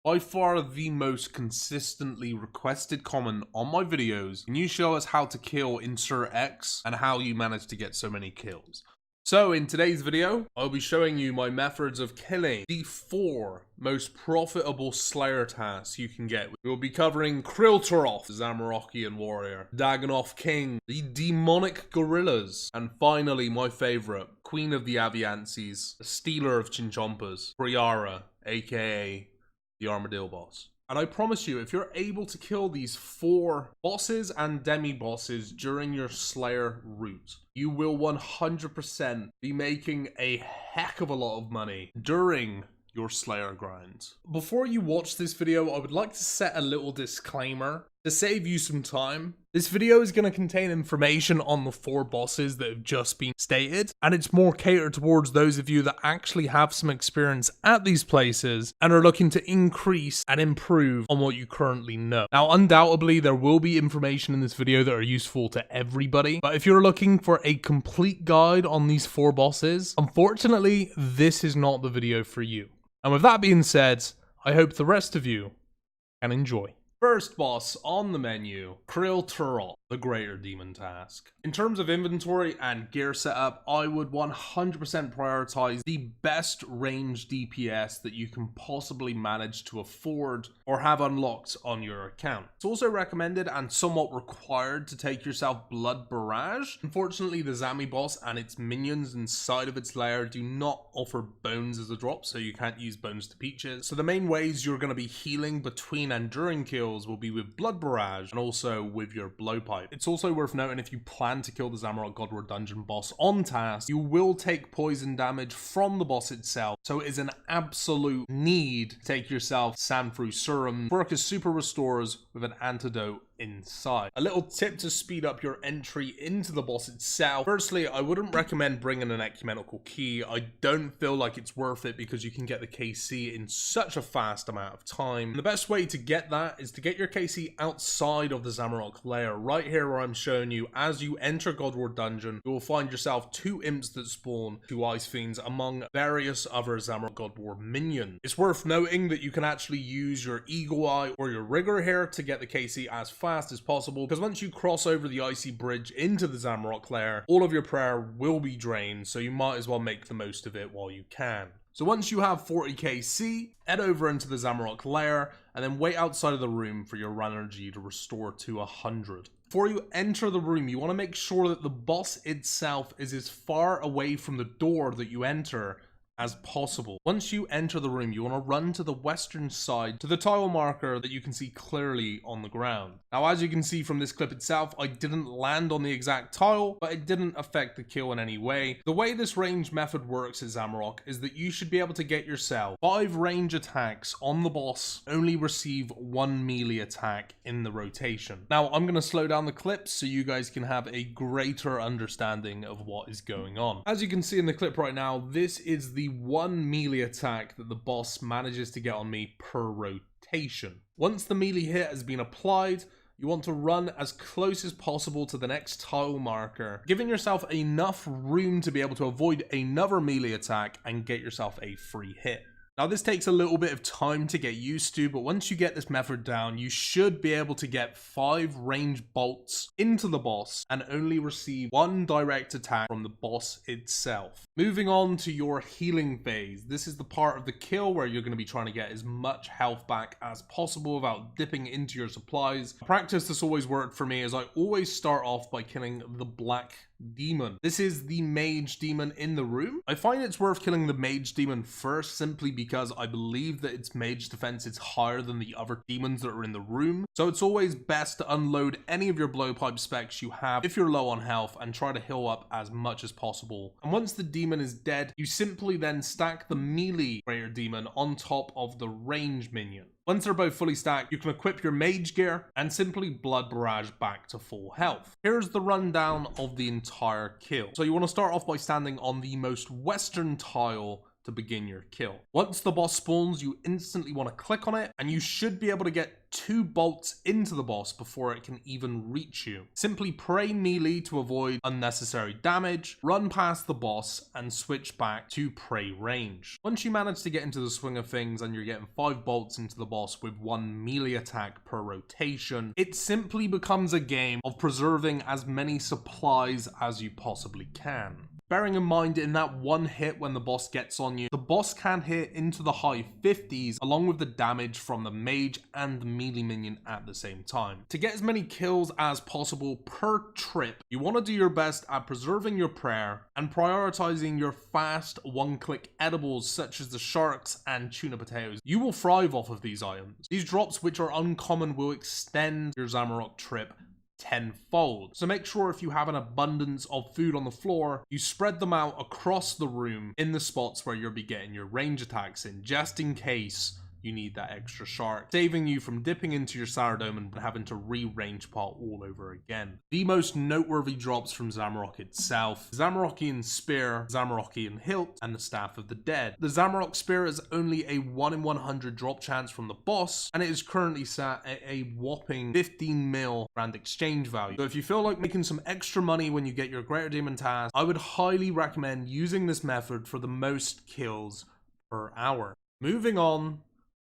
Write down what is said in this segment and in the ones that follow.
By far the most consistently requested comment on my videos. Can you show us how to kill insert X and how you manage to get so many kills? So in today's video, I'll be showing you my methods of killing the 4 most profitable Slayer tasks you can get. We'll be covering Kree'arra, the Zamorakian warrior, Dagannoth Kings, the demonic gorillas, and finally my favourite, Queen of the Aviancies, the Stealer of Chinchompas, Kree'arra, aka the Armadillo boss. And I promise you, if you're able to kill these 4 bosses and demi-bosses during your Slayer route, you will 100% be making a heck of a lot of money during your Slayer grind. Before you watch this video, I would like to set a little disclaimer to save you some time. This video is going to contain information on the 4 bosses that have just been stated, and it's more catered towards those of you that actually have some experience at these places and are looking to increase and improve on what you currently know. Now, undoubtedly, there will be information in this video that are useful to everybody, but if you're looking for a complete guide on these 4 bosses, unfortunately, this is not the video for you. And with that being said, I hope the rest of you can enjoy. First boss on the menu, Kree'arra, the Greater Demon task. In terms of inventory and gear setup, I would 100% prioritize the best range DPS that you can possibly manage to afford or have unlocked on your account. It's also recommended and somewhat required to take yourself Blood Barrage. Unfortunately, the Zami boss and its minions inside of its lair do not offer bones as a drop, so you can't use bones to peaches. So the main ways you're going to be healing between and during kills will be with Blood Barrage and also with your Blowpipe. It's also worth noting, if you plan to kill the Zamorak Godward dungeon boss on task, you will take poison damage from the boss itself, so it is an absolute need to take yourself Sanfru Serum, work as super restores with an antidote inside. A little tip to speed up your entry into the boss itself. Firstly, I wouldn't recommend bringing an ecumenical key. I don't feel like it's worth it because you can get the KC in such a fast amount of time. And the best way to get that is to get your KC outside of the Zamorak lair. Right here where I'm showing you, as you enter Godward Dungeon, you will find yourself 2 imps that spawn, 2 Ice Fiends, among various other Zamorak Godward minions. It's worth noting that you can actually use your Eagle Eye or your Rigor here to get the KC as fast as possible, because once you cross over the icy bridge into the Zamorak lair, all of your prayer will be drained, so you might as well make the most of it while you can. So once you have 40 KC, head over into the Zamorak lair, and then wait outside of the room for your run energy to restore to 100. Before you enter the room, you want to make sure that the boss itself is as far away from the door that you enter as possible. Once you enter the room, you want to run to the western side to the tile marker that you can see clearly on the ground. Now, as you can see from this clip itself, I didn't land on the exact tile, but it didn't affect the kill in any way. The way this range method works at Zamorak is that you should be able to get yourself 5 range attacks on the boss, only receive 1 melee attack in the rotation. Now, I'm going to slow down the clip so you guys can have a greater understanding of what is going on. As you can see in the clip right now, this is the 1 melee attack that the boss manages to get on me per rotation. Once the melee hit has been applied, you want to run as close as possible to the next tile marker, giving yourself enough room to be able to avoid another melee attack and get yourself a free hit. Now, this takes a little bit of time to get used to, but once you get this method down, you should be able to get 5 range bolts into the boss and only receive 1 direct attack from the boss itself. Moving on to your healing phase. This is the part of the kill where you're going to be trying to get as much health back as possible without dipping into your supplies. A practice that's always worked for me is I always start off by killing the Black Demon. This is the mage demon in the room. I find it's worth killing the mage demon first simply because I believe that its mage defense is higher than the other demons that are in the room. So it's always best to unload any of your blowpipe specs you have if you're low on health and try to heal up as much as possible. And once the demon is dead, you simply then stack the melee Greater Demon on top of the range minion. Once they're both fully stacked, you can equip your mage gear and simply Blood Barrage back to full health. Here's the rundown of the entire kill. So you want to start off by standing on the most western tile to begin your kill. Once the boss spawns, you instantly want to click on it, and you should be able to get 2 bolts into the boss before it can even reach you. Simply pray melee to avoid unnecessary damage, run past the boss, and switch back to pray range. Once you manage to get into the swing of things and you're getting 5 bolts into the boss with 1 melee attack per rotation, it simply becomes a game of preserving as many supplies as you possibly can. Bearing in mind, in that one hit when the boss gets on you, the boss can hit into the high 50s along with the damage from the mage and the melee minion at the same time. To get as many kills as possible per trip, you want to do your best at preserving your prayer and prioritizing your fast one-click edibles such as the sharks and tuna potatoes. You will thrive off of these items. These drops, which are uncommon, will extend your Zamorak trip tenfold. So make sure if you have an abundance of food on the floor, you spread them out across the room in the spots where you'll be getting your range attacks in, just in case you need that extra shark, saving you from dipping into your Saradome and having to re-range pot all over again. The most noteworthy drops from Zamorak itself: Zamorakian Spear, Zamorakian Hilt, and the Staff of the Dead. The Zamorak Spear is only a 1 in 100 drop chance from the boss, and it is currently sat at a whopping 15 mil grand exchange value. So if you feel like making some extra money when you get your Greater Demon task, I would highly recommend using this method for the most kills per hour. Moving on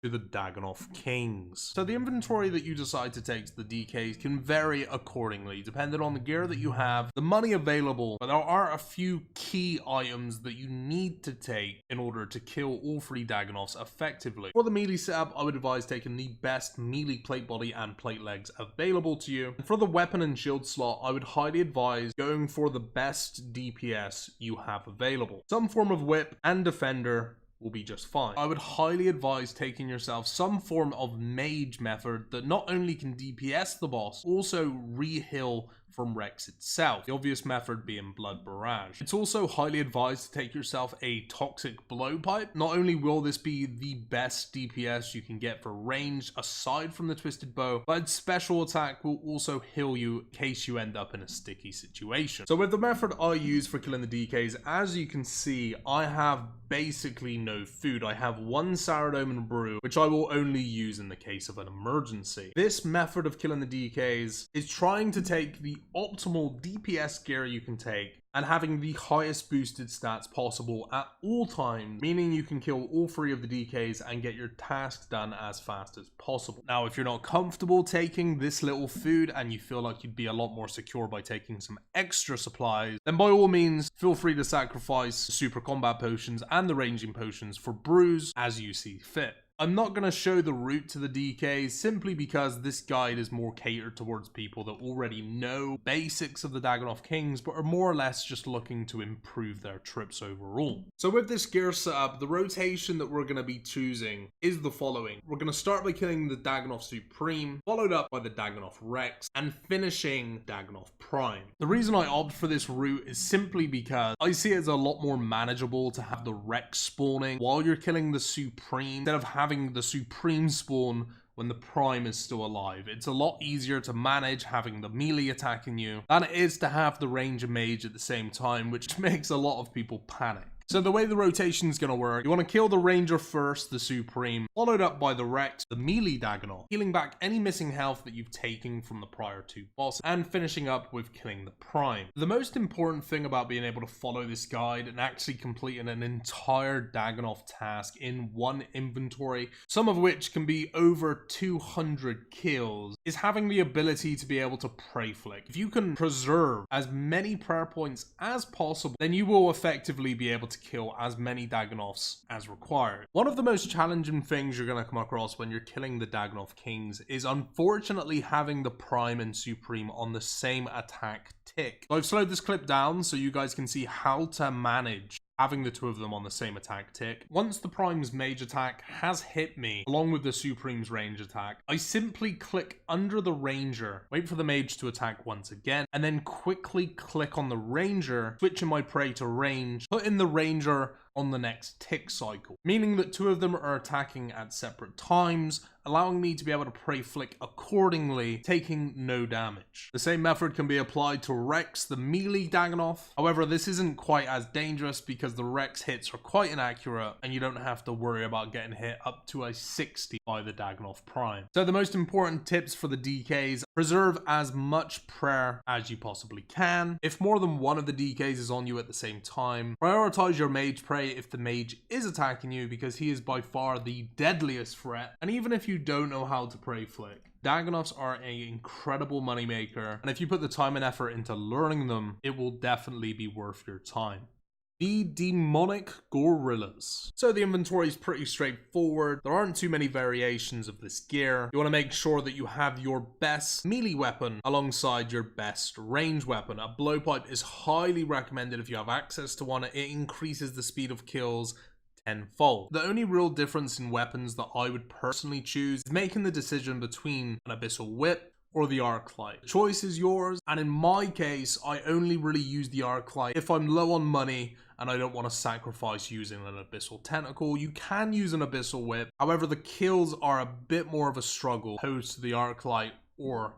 to the Dagannoth Kings. So the inventory that you decide to take to the DKs can vary accordingly, depending on the gear that you have, the money available, but there are a few key items that you need to take in order to kill all 3 Dagannoths effectively. For the melee setup, I would advise taking the best melee plate body and plate legs available to you. And for the weapon and shield slot, I would highly advise going for the best DPS you have available. Some form of whip and defender will be just fine. I would highly advise taking yourself some form of mage method that not only can DPS the boss, also re-heal from Rex itself, the obvious method being Blood Barrage. It's also highly advised to take yourself a Toxic Blowpipe. Not only will this be the best DPS you can get for range aside from the Twisted Bow, but its special attack will also heal you in case you end up in a sticky situation. So with the method I use for killing the DKs, as you can see, I have basically no food. I have 1 Saradome and brew, which I will only use in the case of an emergency. This method of killing the DKs is trying to take the optimal DPS gear you can take and having the highest boosted stats possible at all times, meaning you can kill all 3 of the DKs and get your tasks done as fast as possible. Now, if you're not comfortable taking this little food and you feel like you'd be a lot more secure by taking some extra supplies, then by all means, feel free to sacrifice super combat potions and the ranging potions for brews as you see fit. I'm not going to show the route to the DKs simply because this guide is more catered towards people that already know basics of the Dagannoth Kings but are more or less just looking to improve their trips overall. So with this gear setup, the rotation that we're going to be choosing is the following. We're going to start by killing the Dagannoth Supreme, followed up by the Dagannoth Rex, and finishing Dagannoth Prime. The reason I opt for this route is simply because I see it as a lot more manageable to have the Rex spawning while you're killing the Supreme instead of having the Supreme spawn when the Prime is still alive. It's a lot easier to manage having the melee attacking you than it is to have the Ranger Mage at the same time, which makes a lot of people panic. So the way the rotation is going to work, you want to kill the Ranger first, the Supreme, followed up by the Rex, the melee Dagannoth, healing back any missing health that you've taken from the prior 2 bosses, and finishing up with killing the Prime. The most important thing about being able to follow this guide and actually completing an entire Dagannoth task in 1 inventory, some of which can be over 200 kills, is having the ability to be able to pray flick. If you can preserve as many prayer points as possible, then you will effectively be able to kill as many Dagannoths as required. One of the most challenging things you're going to come across when you're killing the Dagannoth Kings is unfortunately having the Prime and Supreme on the same attack tick. So I've slowed this clip down so you guys can see how to manage having the 2 of them on the same attack tick. Once the Prime's mage attack has hit me, along with the Supreme's range attack, I simply click under the Ranger, wait for the mage to attack once again, and then quickly click on the Ranger, switching my prey to range, put in the Ranger on the next tick cycle, meaning that 2 of them are attacking at separate times, allowing me to be able to prey flick accordingly, taking no damage. The same method can be applied to Rex, the melee Dagannoth. However, this isn't quite as dangerous because the Rex hits are quite inaccurate and you don't have to worry about getting hit up to a 60 by the Dagannoth Prime. So the most important tips for the DKs: preserve as much prayer as you possibly can. If more than one of the DKs is on you at the same time, prioritize your mage prey if the mage is attacking you, because he is by far the deadliest threat. And even if you don't know how to prey flick, Dagannoths are an incredible moneymaker, and if you put the time and effort into learning them, it will definitely be worth your time. The demonic gorillas. So the inventory is pretty straightforward. There aren't too many variations of this gear. You want to make sure that you have your best melee weapon alongside your best range weapon. A blowpipe is highly recommended if you have access to one. It increases the speed of kills tenfold. The only real difference in weapons that I would personally choose is making the decision between an abyssal whip or the arc light. The choice is yours, and in my case, I only really use the arc light if I'm low on money and I don't want to sacrifice using an abyssal tentacle. You can use an abyssal whip, however the kills are a bit more of a struggle opposed to the arc light or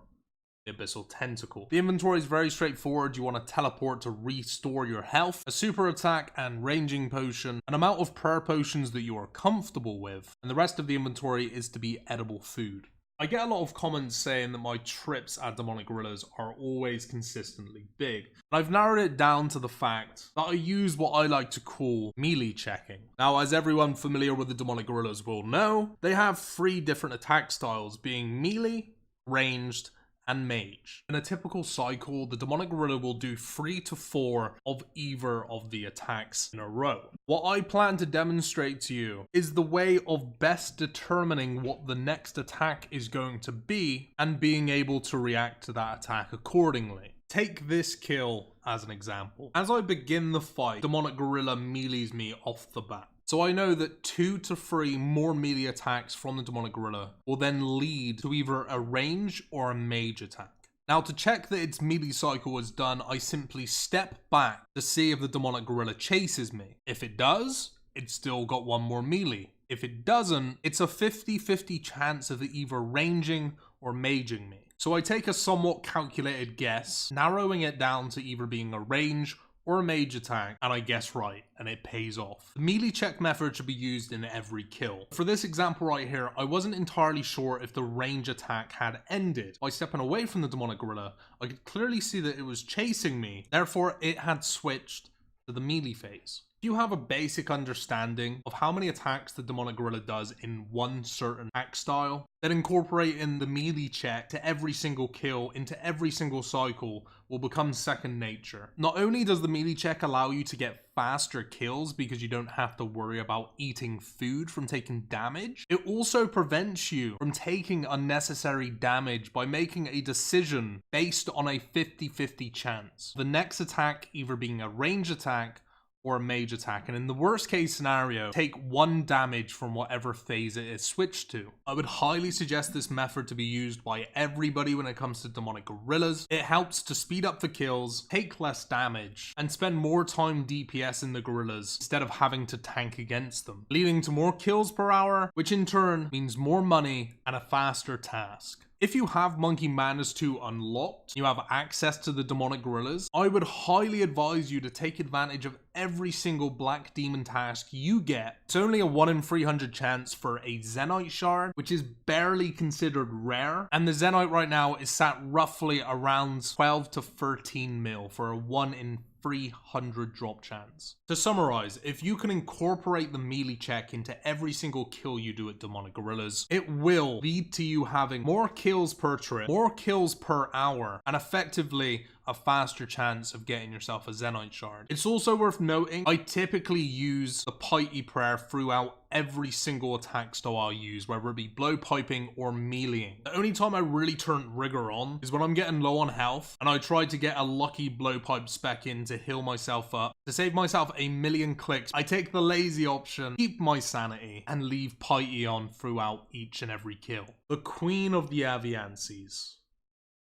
the abyssal tentacle. The inventory is very straightforward. You want to teleport to restore your health, a super attack and ranging potion, an amount of prayer potions that you are comfortable with, and the rest of the inventory is to be edible food. I get a lot of comments saying that my trips at demonic gorillas are always consistently big. And I've narrowed it down to the fact that I use what I like to call melee checking. Now, as everyone familiar with the demonic gorillas will know, they have 3 different attack styles, being melee, ranged, and mage. In a typical cycle, the demonic gorilla will do 3 to 4 of either of the attacks in a row. What I plan to demonstrate to you is the way of best determining what the next attack is going to be and being able to react to that attack accordingly. Take this kill as an example. As I begin the fight, demonic gorilla melees me off the bat. So I know that 2 to 3 more melee attacks from the demonic gorilla will then lead to either a range or a mage attack. Now, to check that its melee cycle is done, I simply step back to see if the demonic gorilla chases me. If it does, it's still got 1 more melee. If it doesn't, it's a 50-50 chance of it either ranging or maging me. So I take a somewhat calculated guess, narrowing it down to either being a range or a mage attack, and I guess right, and it pays off. The melee check method should be used in every kill. For this example right here, I wasn't entirely sure if the range attack had ended. By stepping away from the demonic gorilla, I could clearly see that it was chasing me, therefore it had switched to the melee phase. If you have a basic understanding of how many attacks the demonic gorilla does in one certain attack style, then incorporating the melee check to every single kill into every single cycle will become second nature. Not only does the melee check allow you to get faster kills because you don't have to worry about eating food from taking damage, it also prevents you from taking unnecessary damage by making a decision based on a 50-50 chance. The next attack either being a range attack or a mage attack, and in the worst case scenario, take 1 damage from whatever phase it is switched to. I would highly suggest this method to be used by everybody when it comes to demonic gorillas. It helps to speed up the kills, take less damage, and spend more time DPSing the gorillas instead of having to tank against them, leading to more kills per hour, which in turn means more money and a faster task. If you have Monkey Madness 2 unlocked, you have access to the demonic gorillas, I would highly advise you to take advantage of every single black demon task you get. It's only a 1 in 300 chance for a Zenyte shard, which is barely considered rare, and the Zenyte right now is sat roughly around 12 to 13 mil for a 1 in 300 drop chance. To summarize, if you can incorporate the melee check into every single kill you do at demonic gorillas, it will lead to you having more kills per trip, more kills per hour, and effectively a faster chance of getting yourself a Zenyte shard. It's also worth noting, I typically use the Piety prayer throughout every single attack style I use, whether it be blowpiping or meleeing. The only time I really turn rigor on is when I'm getting low on health and I try to get a lucky blowpipe spec in to heal myself up. To save myself a million clicks, I take the lazy option, keep my sanity, and leave Piety on throughout each and every kill. The Queen of the Aviances,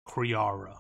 Kree'arra.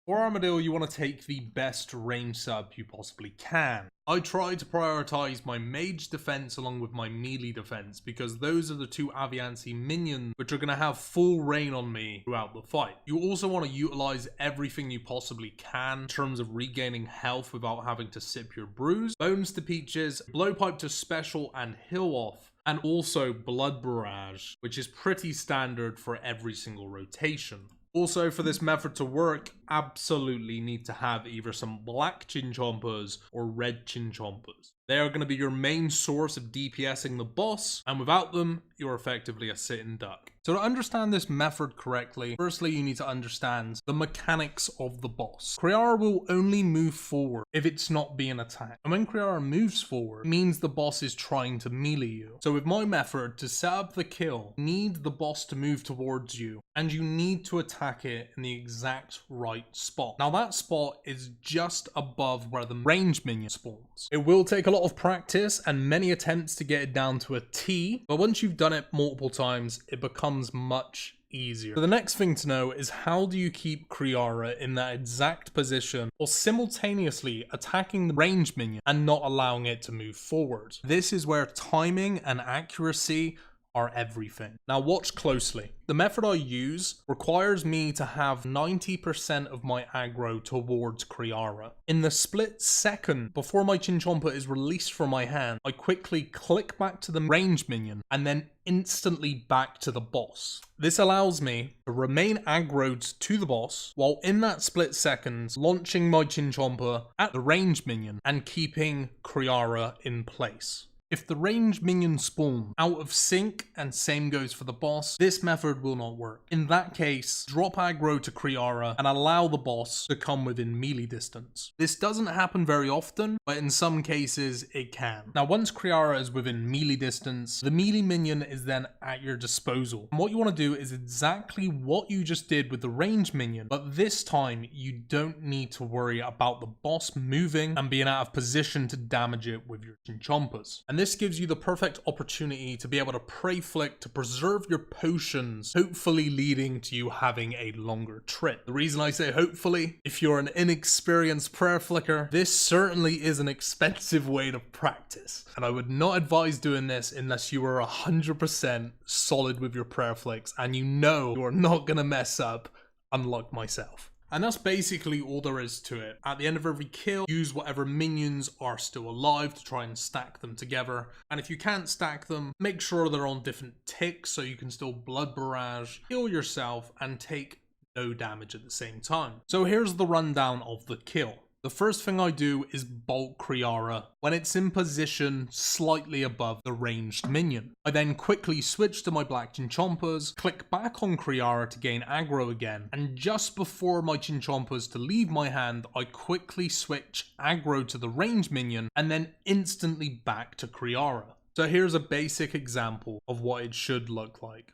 For Armadillo, you want to take the best range sub you possibly can. I try to prioritize my mage defense along with my melee defense because those are the two Aviansi minions which are going to have full reign on me throughout the fight. You also want to utilize everything you possibly can in terms of regaining health without having to sip your brews. Bones to Peaches, Blowpipe to special and heal off, and also Blood Barrage, which is pretty standard for every single rotation. Also, for this method to work, absolutely need to have either some black Chinchompas or red Chinchompas. They are going to be your main source of DPSing the boss, and without them, you're effectively a sitting duck. So to understand this method correctly, firstly you need to understand the mechanics of the boss. Kree'arra will only move forward if it's not being attacked. And when Kree'arra moves forward, it means the boss is trying to melee you. So with my method, to set up the kill, you need the boss to move towards you, and you need to attack it in the exact right spot. Now that spot is just above where the range minion spawns. It will take a lot of practice and many attempts to get it down to a T, but once you've done it multiple times, it becomes much easier. So the next thing to know is, how do you keep Kree'arra in that exact position while simultaneously attacking the range minion and not allowing it to move forward? This is where timing and accuracy are everything. Now watch closely. The method I use requires me to have 90% of my aggro towards Kree'arra. In the split second before my Chinchompa is released from my hand, I quickly click back to the range minion and then instantly back to the boss. This allows me to remain aggroed to the boss while in that split second launching my Chinchompa at the range minion and keeping Kree'arra in place. If the range minion spawn out of sync, and same goes for the boss, this method will not work. In that case, drop aggro to Kree'arra and allow the boss to come within melee distance. This doesn't happen very often, but in some cases it can. Now once Kree'arra is within melee distance, the melee minion is then at your disposal. And what you want to do is exactly what you just did with the range minion, but this time you don't need to worry about the boss moving and being out of position to damage it with your Chinchompas. And this gives you the perfect opportunity to be able to prey flick to preserve your potions, hopefully leading to you having a longer trip. The reason I say hopefully, if you're an inexperienced prayer flicker, this certainly is an expensive way to practice. And I would not advise doing this unless you are 100% solid with your prayer flicks and you know you're not gonna mess up, unlike myself. And that's basically all there is to it. At the end of every kill, use whatever minions are still alive to try and stack them together. And if you can't stack them, make sure they're on different ticks so you can still blood barrage, heal yourself, and take no damage at the same time. So here's the rundown of the kill. The first thing I do is bolt Kree'arra when it's in position slightly above the ranged minion. I then quickly switch to my black Chinchompas, click back on Kree'arra to gain aggro again, and just before my Chinchompas to leave my hand, I quickly switch aggro to the ranged minion and then instantly back to Kree'arra. So here's a basic example of what it should look like.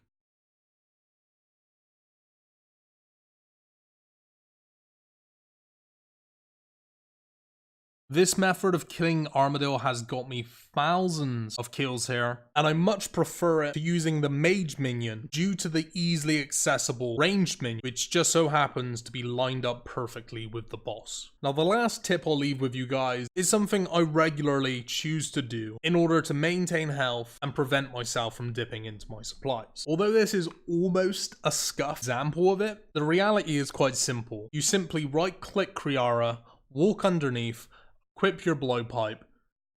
This method of killing Armadillo has got me thousands of kills here, and I much prefer it to using the mage minion due to the easily accessible ranged minion, which just so happens to be lined up perfectly with the boss. Now the last tip I'll leave with you guys is something I regularly choose to do in order to maintain health and prevent myself from dipping into my supplies. Although this is almost a scuffed example of it, the reality is quite simple. You simply right click Kree'arra, walk underneath, equip your blowpipe,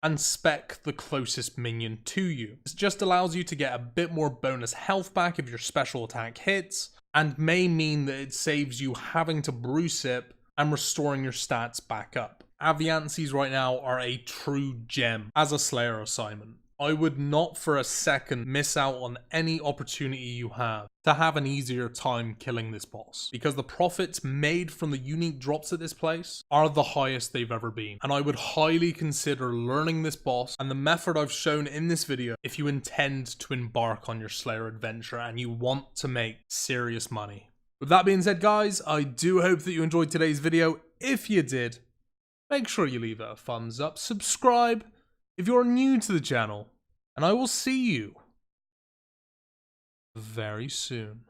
and spec the closest minion to you. This just allows you to get a bit more bonus health back if your special attack hits, and may mean that it saves you having to brew sip and restoring your stats back up. Aviansies right now are a true gem as a Slayer assignment. I would not for a second miss out on any opportunity you have to have an easier time killing this boss, because the profits made from the unique drops at this place are the highest they've ever been. And I would highly consider learning this boss and the method I've shown in this video if you intend to embark on your Slayer adventure and you want to make serious money. With that being said, guys, I do hope that you enjoyed today's video. If you did, make sure you leave it a thumbs up, subscribe if you're new to the channel, and I will see you very soon.